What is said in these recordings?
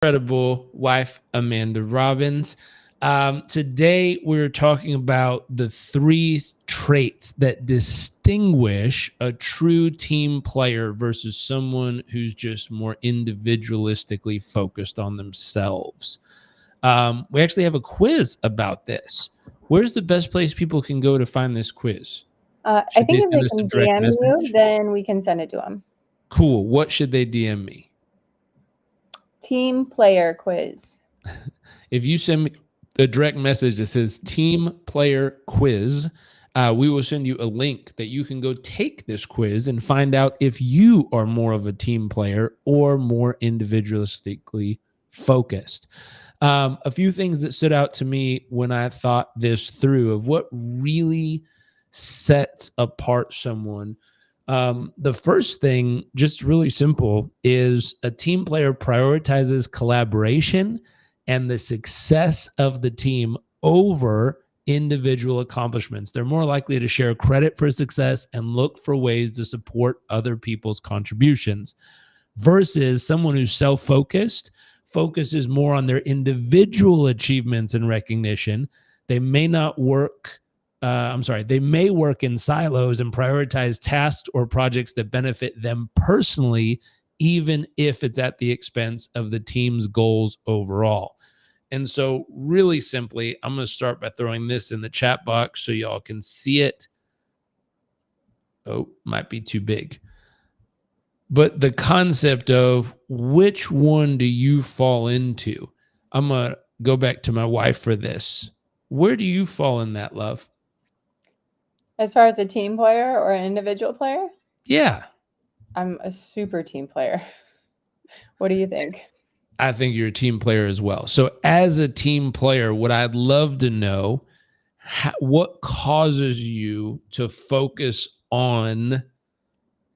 incredible wife, Amanda Robbins. Today, we're talking about the three traits that distinguish a true team player versus someone who's just more individualistically focused on themselves. We actually have a quiz about this. Where's the best place people can go to find this quiz? I Should they think if send they us a can direct DM you, message? then we can send it to them. Cool. What should they DM me? Team player quiz. If you send me a direct message that says team player quiz, we will send you a link that you can go take this quiz and find out if you are more of a team player or more individualistically focused. A few things that stood out to me when I thought this through of what really sets apart someone. The first thing, just really simple, is a team player prioritizes collaboration and the success of the team over individual accomplishments. They're more likely to share credit for success and look for ways to support other people's contributions versus someone who's self-focused focuses more on their individual achievements and recognition. They may not work they may work in silos and prioritize tasks or projects that benefit them personally, even if it's at the expense of the team's goals overall. And so, really simply, I'm going to start by throwing this in the chat box so y'all can see it. Oh, might be too big. But the concept of which one do you fall into? I'm going to go back to my wife for this. Where do you fall in that, love? As far as a team player or an individual player? Yeah. I'm a super team player. What do you think? I think you're a team player as well. So, as a team player, what I'd love to know, what causes you to focus on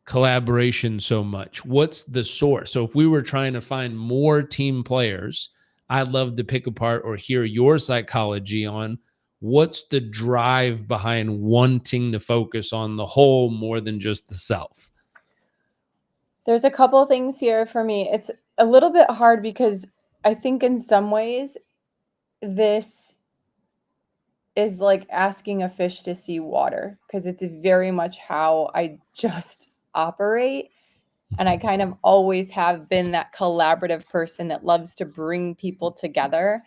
collaboration so much? What's the source? So, if we were trying to find more team players, I'd love to pick apart or hear your psychology on what's the drive behind wanting to focus on the whole more than just the self. There's a couple of things here for me. It's a little bit hard because I think in some ways this is like asking a fish to see water because it's very much how I just operate. And I kind of always have been that collaborative person that loves to bring people together.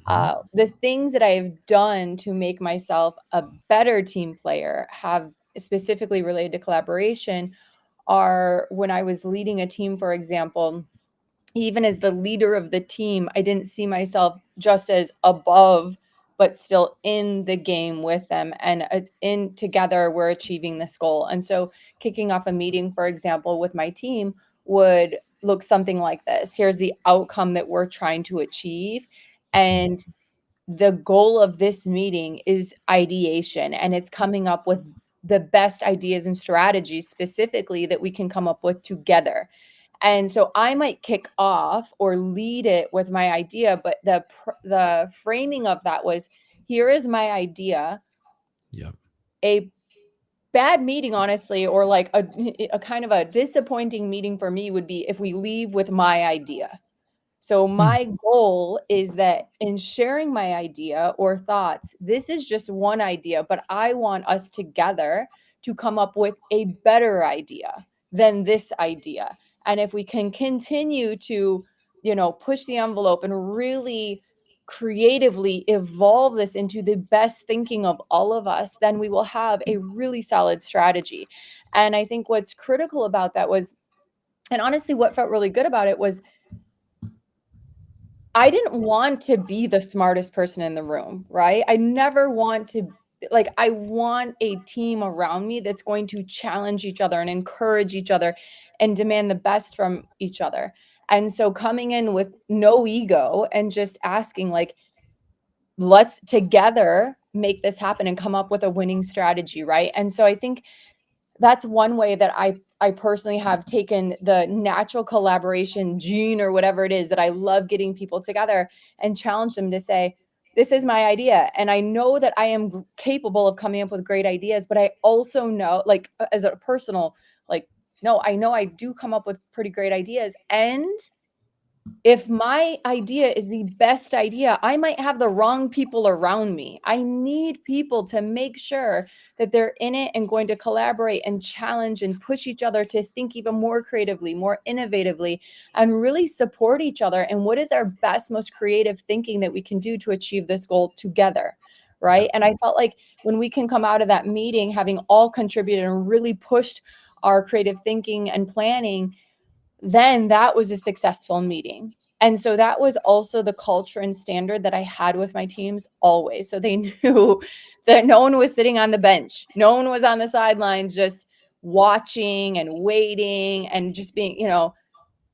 The things that I've done to make myself a better team player have specifically related to collaboration are when I was leading a team, for example, even as the leader of the team, I didn't see myself just as above, but still in the game with them. And in together, we're achieving this goal. And so kicking off a meeting, for example, with my team would look something like this. Here's the outcome that we're trying to achieve. And the goal of this meeting is ideation, and it's coming up with the best ideas and strategies specifically that we can come up with together. And so I might kick off or lead it with my idea, but the framing of that was, here is my idea. Yep. A bad meeting, honestly, or like a kind of a disappointing meeting for me would be if we leave with my idea. So my goal is that in sharing my idea or thoughts, this is just one idea, but I want us together to come up with a better idea than this idea. And if we can continue to, push the envelope and really creatively evolve this into the best thinking of all of us, then we will have a really solid strategy. And I think what's critical about that was, and honestly, what felt really good about it was, I didn't want to be the smartest person in the room, right? I never want to, like, I want a team around me that's going to challenge each other and encourage each other and demand the best from each other. And so coming in with no ego and just asking, like, let's together make this happen and come up with a winning strategy, right? And so I think that's one way that I personally have taken the natural collaboration gene or whatever it is that I love getting people together and challenge them to say, this is my idea. And I know that I am capable of coming up with great ideas, but I also know, like, as a personal, like, no, I know I do come up with pretty great ideas. And if my idea is the best idea, I might have the wrong people around me. I need people to make sure that they're in it and going to collaborate and challenge and push each other to think even more creatively, more innovatively, and really support each other. And what is our best, most creative thinking that we can do to achieve this goal together? Right. And I felt like when we can come out of that meeting, having all contributed and really pushed our creative thinking and planning, then that was a successful meeting. And so that was also the culture and standard that I had with my teams always. So they knew that no one was sitting on the bench. No one was on the sidelines just watching and waiting and just being,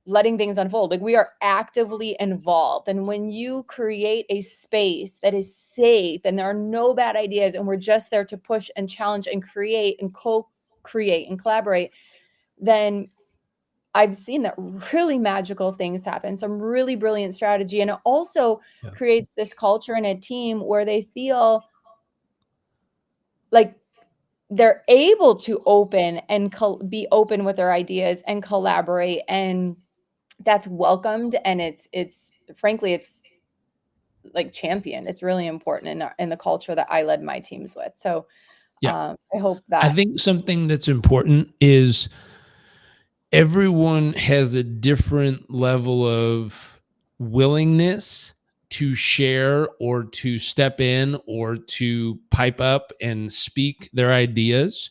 letting things unfold. Like, we are actively involved. And when you create a space that is safe and there are no bad ideas and we're just there to push and challenge and create and co-create and collaborate, then I've seen that really magical things happen, some really brilliant strategy. And it also creates this culture in a team where they feel like they're able to open and be open with their ideas and collaborate. And that's welcomed. And it's frankly, it's like championed. It's really important in the culture that I led my teams with. So I hope that. I think something that's important is everyone has a different level of willingness to share or to step in or to pipe up and speak their ideas.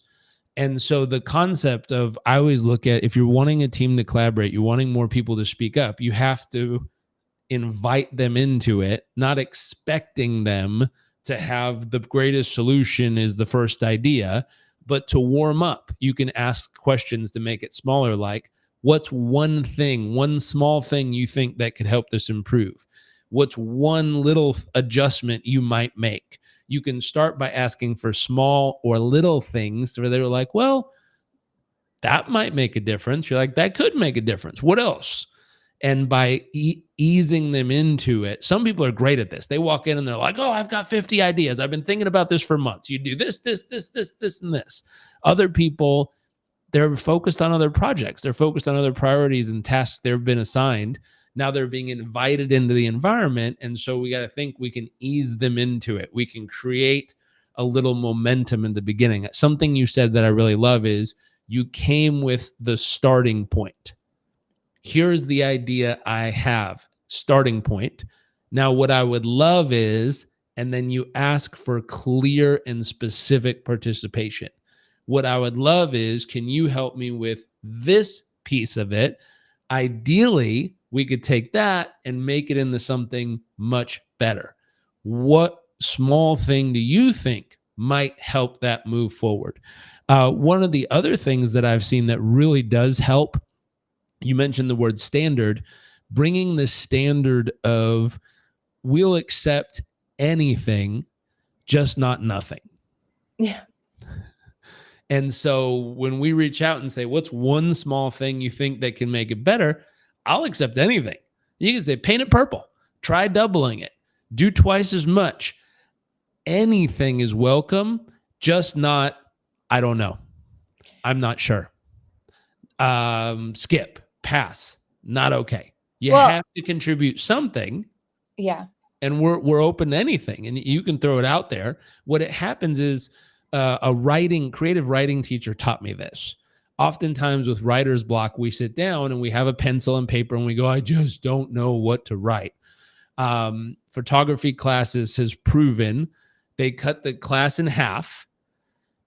And so the concept of, I always look at, if you're wanting a team to collaborate, you're wanting more people to speak up, you have to invite them into it, not expecting them to have the greatest solution is the first idea, but to warm up. You can ask questions to make it smaller, like, what's one thing, one small thing you think that could help this improve? What's one little adjustment you might make? You can start by asking for small or little things where they're like, well, that might make a difference. You're like, that could make a difference. What else? And by easing them into it, some people are great at this. They walk in and they're like, oh, I've got 50 ideas. I've been thinking about this for months. You do this, and this. Other people, they're focused on other projects. They're focused on other priorities and tasks they've been assigned. Now they're being invited into the environment. And so we got to think we can ease them into it. We can create a little momentum in the beginning. Something you said that I really love is you came with the starting point. Here's the idea I have, starting point. Now, what I would love is, and then you ask for clear and specific participation. What I would love is, can you help me with this piece of it? Ideally, we could take that and make it into something much better. What small thing do you think might help that move forward? One of the other things that I've seen that really does help, you mentioned the word standard, bringing the standard of, we'll accept anything, just not nothing. Yeah. And so when we reach out and say, what's one small thing you think that can make it better? I'll accept anything. You can say, paint it purple, try doubling it, do twice as much. Anything is welcome, just not, I don't know, I'm not sure. Skip, pass, not okay. You have to contribute something. Yeah. And we're open to anything, and you can throw it out there. What it happens is, a creative writing teacher taught me this. Oftentimes with writer's block, we sit down and we have a pencil and paper and we go, I just don't know what to write. Photography classes has proven, they cut the class in half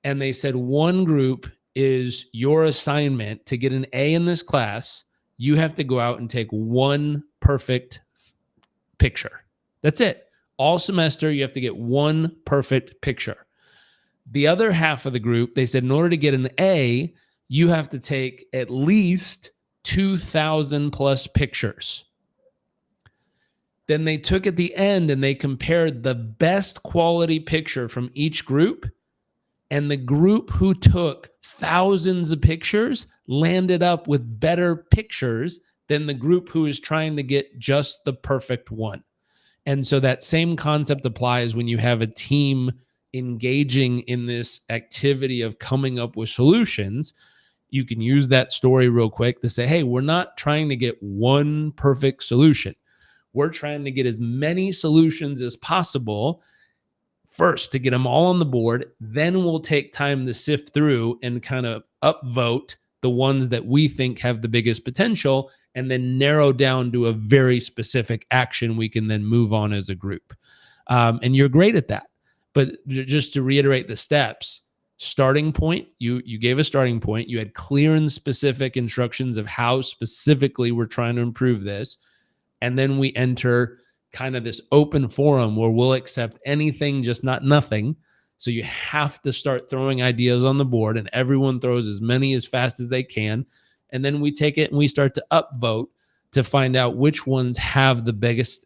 and they said, one group is your assignment to get an A in this class. You have to go out and take one perfect picture. That's it. All semester, you have to get one perfect picture. The other half of the group, they said, in order to get an A, you have to take at least 2,000 plus pictures. Then they took at the end and they compared the best quality picture from each group, and the group who took thousands of pictures landed up with better pictures than the group who is trying to get just the perfect one. And so that same concept applies when you have a team engaging in this activity of coming up with solutions. you can use that story real quick to say, hey, we're not trying to get one perfect solution. We're trying to get as many solutions as possible first to get them all on the board. Then we'll take time to sift through and kind of upvote the ones that we think have the biggest potential, and then narrow down to a very specific action we can then move on as a group. And you're great at that. But just to reiterate the steps, starting point, you gave a starting point. You had clear and specific instructions of how specifically we're trying to improve this. And then we enter kind of this open forum where we'll accept anything, just not nothing. So you have to start throwing ideas on the board, and everyone throws as many as fast as they can. And then we take it and we start to upvote to find out which ones have the biggest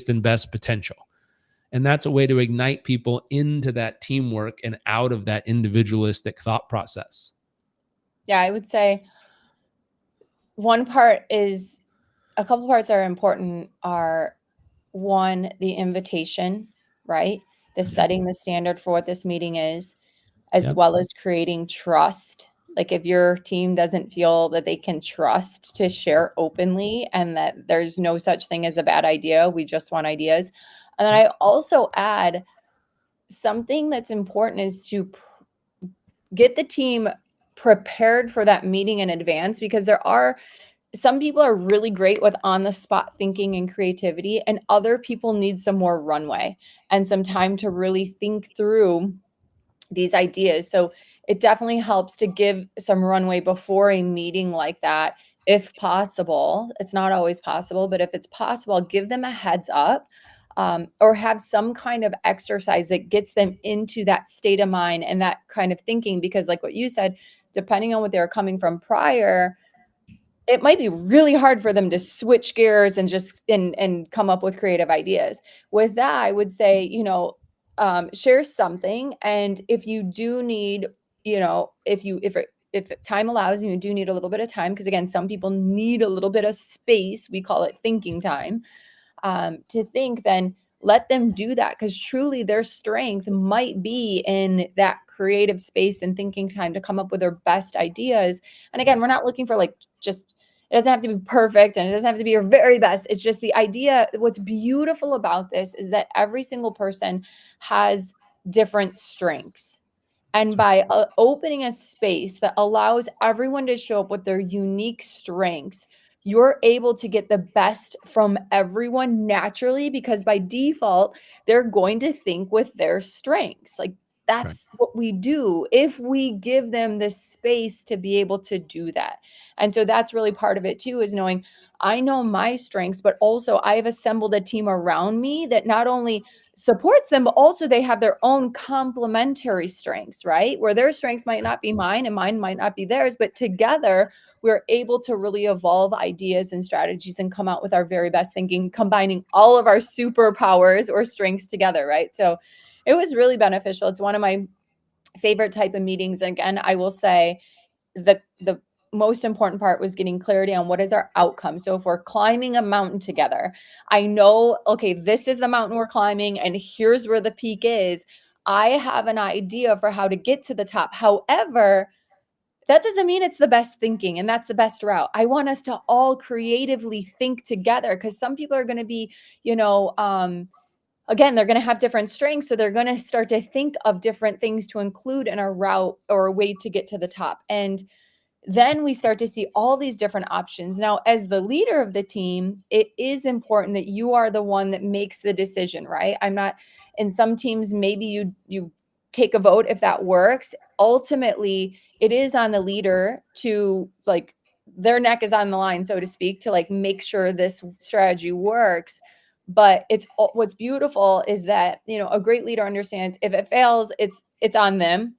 and best potential. And that's a way to ignite people into that teamwork and out of that individualistic thought process. Yeah, I would say a couple parts that are important are, one, the invitation, right? The setting the standard for what this meeting is, as well as creating trust. Like if your team doesn't feel that they can trust to share openly and that there's no such thing as a bad idea, we just want ideas. And then I also add something that's important is to get the team prepared for that meeting in advance, because some people are really great with on the spot thinking and creativity, and other people need some more runway and some time to really think through these ideas. So it definitely helps to give some runway before a meeting like that, if possible. It's not always possible, but if it's possible, give them a heads up, or have some kind of exercise that gets them into that state of mind and that kind of thinking. Because like what you said, depending on what they're coming from prior, it might be really hard for them to switch gears and just and come up with creative ideas. With that, I would say, share something. And if you do need, if time allows, you do need a little bit of time, because again, some people need a little bit of space. We call it thinking time, to think. Then let them do that, because truly their strength might be in that creative space and thinking time to come up with their best ideas. And again, we're not looking for it doesn't have to be perfect and it doesn't have to be your very best. It's just the idea. What's beautiful about this is that every single person has different strengths. And by opening a space that allows everyone to show up with their unique strengths, you're able to get the best from everyone naturally, because by default, they're going to think with their strengths. Like that's what we do if we give them the space to be able to do that. And so that's really part of it too, is knowing I know my strengths, but also I have assembled a team around me that not only supports them, but also they have their own complementary strengths, right? Where their strengths might not be mine and mine might not be theirs, but together we're able to really evolve ideas and strategies and come out with our very best thinking, combining all of our superpowers or strengths together, right? So it was really beneficial. It's one of my favorite type of meetings. And again, I will say the most important part was getting clarity on what is our outcome. So if we're climbing a mountain together, I know, okay, this is the mountain we're climbing and here's where the peak is. I have an idea for how to get to the top. However, that doesn't mean it's the best thinking and that's the best route. I want us to all creatively think together, because some people are going to be, again, they're going to have different strengths. So they're going to start to think of different things to include in a route or a way to get to the top. And then we start to see all these different options. Now, as the leader of the team, it is important that you are the one that makes the decision, right? I'm not, in some teams, maybe you take a vote if that works. Ultimately, it is on the leader to, like, their neck is on the line, so to speak, to like make sure this strategy works. But what's beautiful is that, a great leader understands if it fails, it's on them.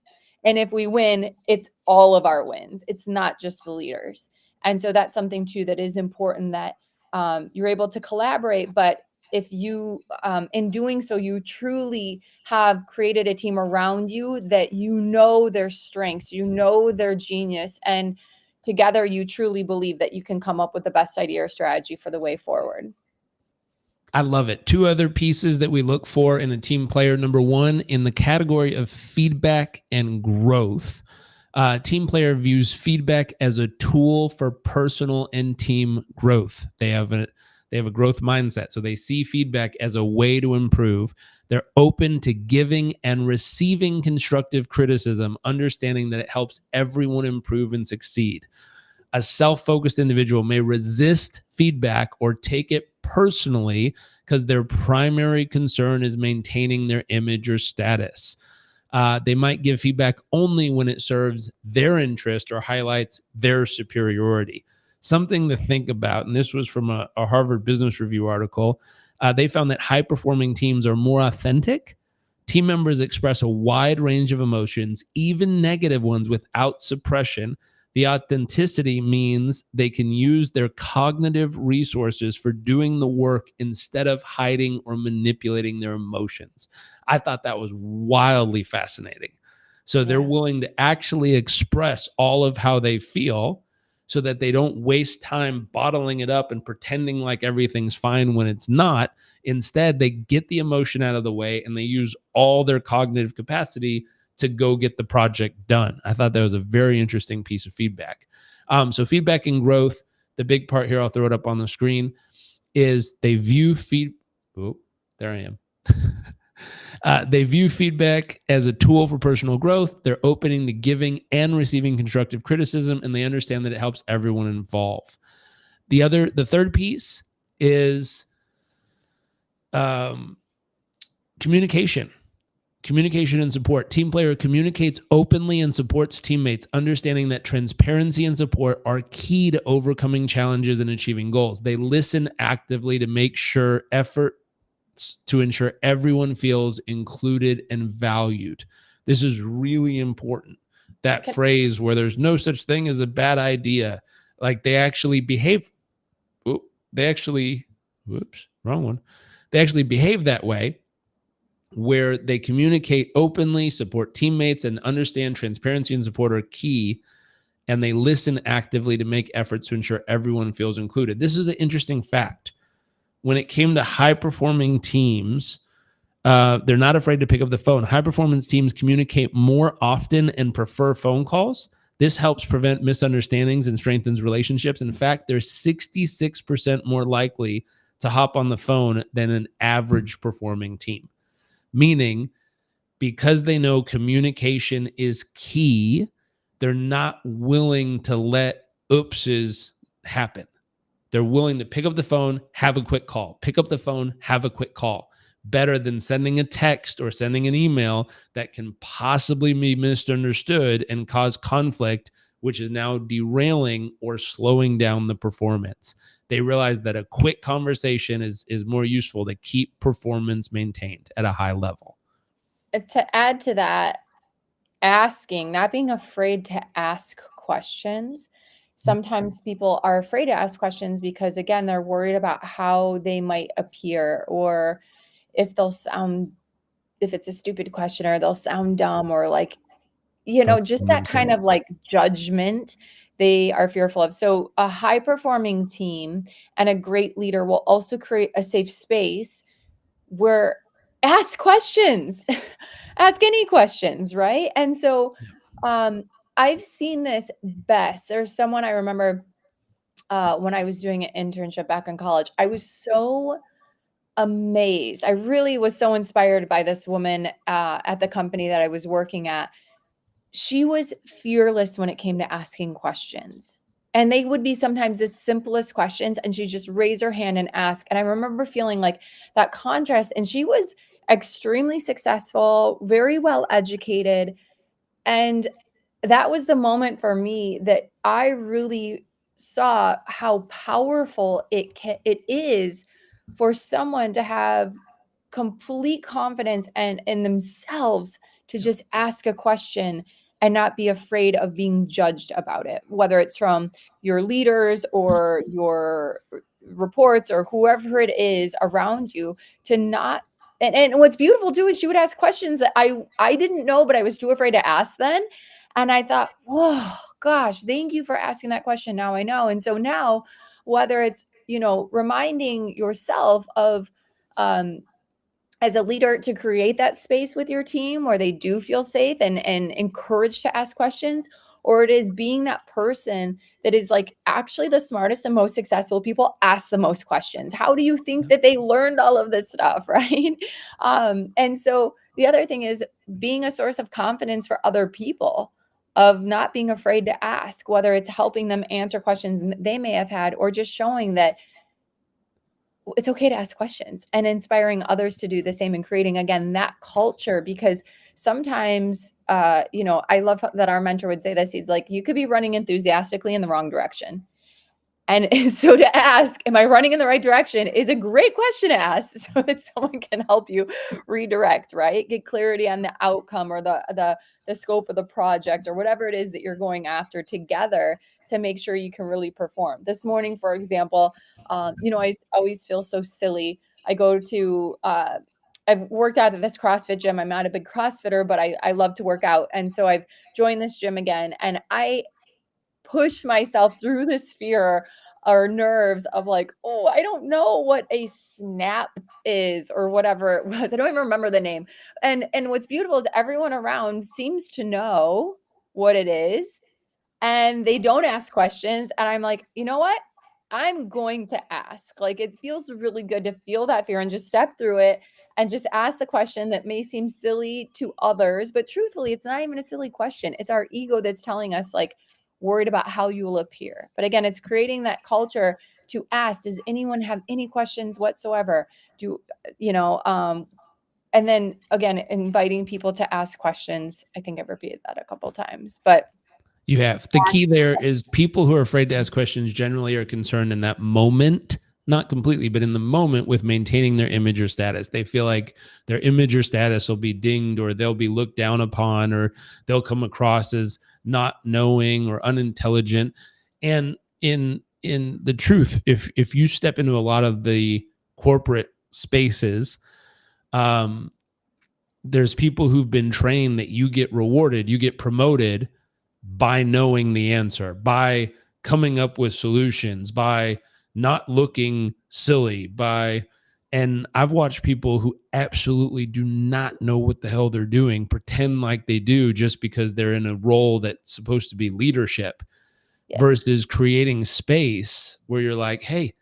And if we win, it's all of our wins. It's not just the leaders. And so that's something too that is important, that you're able to collaborate. But if you, in doing so, you truly have created a team around you that their strengths, their genius, and together you truly believe that you can come up with the best idea or strategy for the way forward. I love it. Two other pieces that we look for in a team player. Number one, in the category of feedback and growth, Team player views feedback as a tool for personal and team growth. They have a growth mindset, so they see feedback as a way to improve. They're open to giving and receiving constructive criticism, understanding that it helps everyone improve and succeed. A self-focused individual may resist feedback or take it personally because their primary concern is maintaining their image or status. They might give feedback only when it serves their interest or highlights their superiority. Something to think about, and this was from a Harvard Business Review article. They found that high performing teams are more authentic. Team members express a wide range of emotions, even negative ones, without suppression. The authenticity means they can use their cognitive resources for doing the work instead of hiding or manipulating their emotions. I thought that was wildly fascinating. So they're willing to actually express all of how they feel so that they don't waste time bottling it up and pretending like everything's fine when it's not. Instead, they get the emotion out of the way and they use all their cognitive capacity to go get the project done. I thought that was a very interesting piece of feedback. So feedback and growth, the big part here, I'll throw it up on the screen, is they view Oh, there I am. They view feedback as a tool for personal growth. They're opening to giving and receiving constructive criticism, and they understand that it helps everyone involved. The third piece is communication. Communication and support. Team player communicates openly and supports teammates, understanding that transparency and support are key to overcoming challenges and achieving goals. They listen actively to make sure efforts to ensure everyone feels included and valued. This is really important. That phrase where there's no such thing as a bad idea. Like they actually behave. They actually behave that way, where they communicate openly, support teammates, and understand transparency and support are key, and they listen actively to make efforts to ensure everyone feels included. This is an interesting fact. When it came to high-performing teams, they're not afraid to pick up the phone. High-performance teams communicate more often and prefer phone calls. This helps prevent misunderstandings and strengthens relationships. In fact, they're 66% more likely to hop on the phone than an average performing team. Meaning, because they know communication is key, they're not willing to let oopses happen. They're willing to pick up the phone, have a quick call. Pick up the phone, have a quick call. Better than sending a text or sending an email that can possibly be misunderstood and cause conflict, which is now derailing or slowing down the performance. They realize that a quick conversation is more useful to keep performance maintained at a high level. To add to that, not being afraid to ask questions. Sometimes people are afraid to ask questions because, again, they're worried about how they might appear, or if it's a stupid question, or they'll sound dumb, or like, just that kind of like judgment they are fearful of. So a high performing team and a great leader will also create a safe space where ask questions, ask any questions, right? And so I've seen this best. There's someone I remember when I was doing an internship back in college. I was so amazed. I really was so inspired by this woman at the company that I was working at. She was fearless when it came to asking questions. And they would be sometimes the simplest questions, and she'd just raise her hand and ask. And I remember feeling like that contrast. And she was extremely successful, very well educated. And that was the moment for me that I really saw how powerful it is for someone to have complete confidence and in themselves to just ask a question and not be afraid of being judged about it, whether it's from your leaders or your reports or whoever it is around you. To not and what's beautiful too is she would ask questions that I didn't know, but I was too afraid to ask then. And I thought, whoa, gosh, thank you for asking that question. Now I know. And so now, whether it's, reminding yourself of as a leader to create that space with your team where they do feel safe and encouraged to ask questions, or it is being that person that is like actually the smartest and most successful people ask the most questions. How do you think that they learned all of this stuff, right? And so the other thing is being a source of confidence for other people, of not being afraid to ask, whether it's helping them answer questions they may have had, or just showing that it's okay to ask questions and inspiring others to do the same, and creating, again, that culture. Because sometimes, I love that our mentor would say this. He's like, you could be running enthusiastically in the wrong direction. And so to ask, am I running in the right direction, is a great question to ask so that someone can help you redirect, right? Get clarity on the outcome, or the scope of the project, or whatever it is that you're going after together, to make sure you can really perform. This morning, for example, I always feel so silly. I go to, I've worked out at this CrossFit gym. I'm not a big CrossFitter, but I love to work out. And so I've joined this gym again, and I push myself through this fear or nerves of like, oh, I don't know what a snap is, or whatever it was. I don't even remember the name. And what's beautiful is everyone around seems to know what it is, and they don't ask questions. And I'm like, you know what? I'm going to ask. Like, it feels really good to feel that fear and just step through it and just ask the question that may seem silly to others. But truthfully, it's not even a silly question. It's our ego that's telling us, like, worried about how you will appear. But again, it's creating that culture to ask, does anyone have any questions whatsoever? And then again, inviting people to ask questions. I think I've repeated that a couple of times, but You have. The key there is people who are afraid to ask questions generally are concerned in that moment, not completely, but in the moment, with maintaining their image or status. They feel like their image or status will be dinged, or they'll be looked down upon, or they'll come across as not knowing or unintelligent. And in the truth, if you step into a lot of the corporate spaces, there's people who've been trained that you get rewarded, you get promoted by knowing the answer, by coming up with solutions, by not looking silly, and I've watched people who absolutely do not know what the hell they're doing pretend like they do, just because they're in a role that's supposed to be leadership. Yes. Versus creating space where you're like, hey,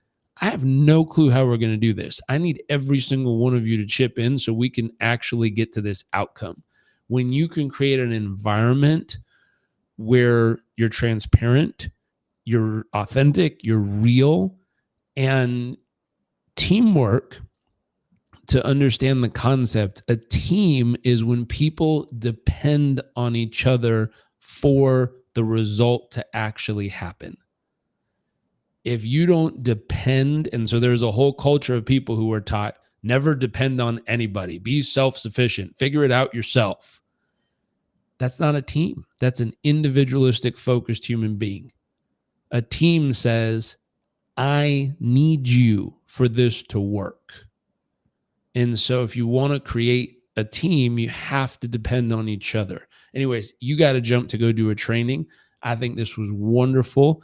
I have no clue how we're going to do this. I need every single one of you to chip in so we can actually get to this outcome. When you can create an environment where you're transparent, you're authentic, you're real, and teamwork, to understand the concept, a team is when people depend on each other for the result to actually happen. If you don't depend, and so there's a whole culture of people who are taught, never depend on anybody, be self-sufficient, figure it out yourself. That's not a team. That's an individualistic, focused human being. A team says, I need you for this to work. And so if you want to create a team, you have to depend on each other. Anyways, you got to jump to go do a training. I think this was wonderful.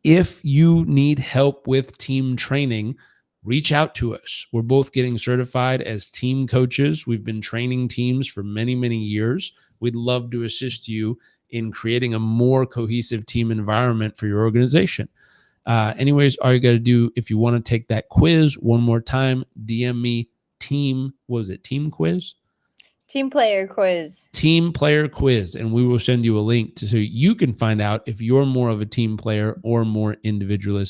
If you need help with team training, reach out to us. We're both getting certified as team coaches. We've been training teams for many, many years. We'd love to assist you in creating a more cohesive team environment for your organization. Anyways, all you got to do, if you want to take that quiz one more time, DM me team quiz? Team player quiz. Team player quiz. And we will send you a link so you can find out if you're more of a team player or more individualist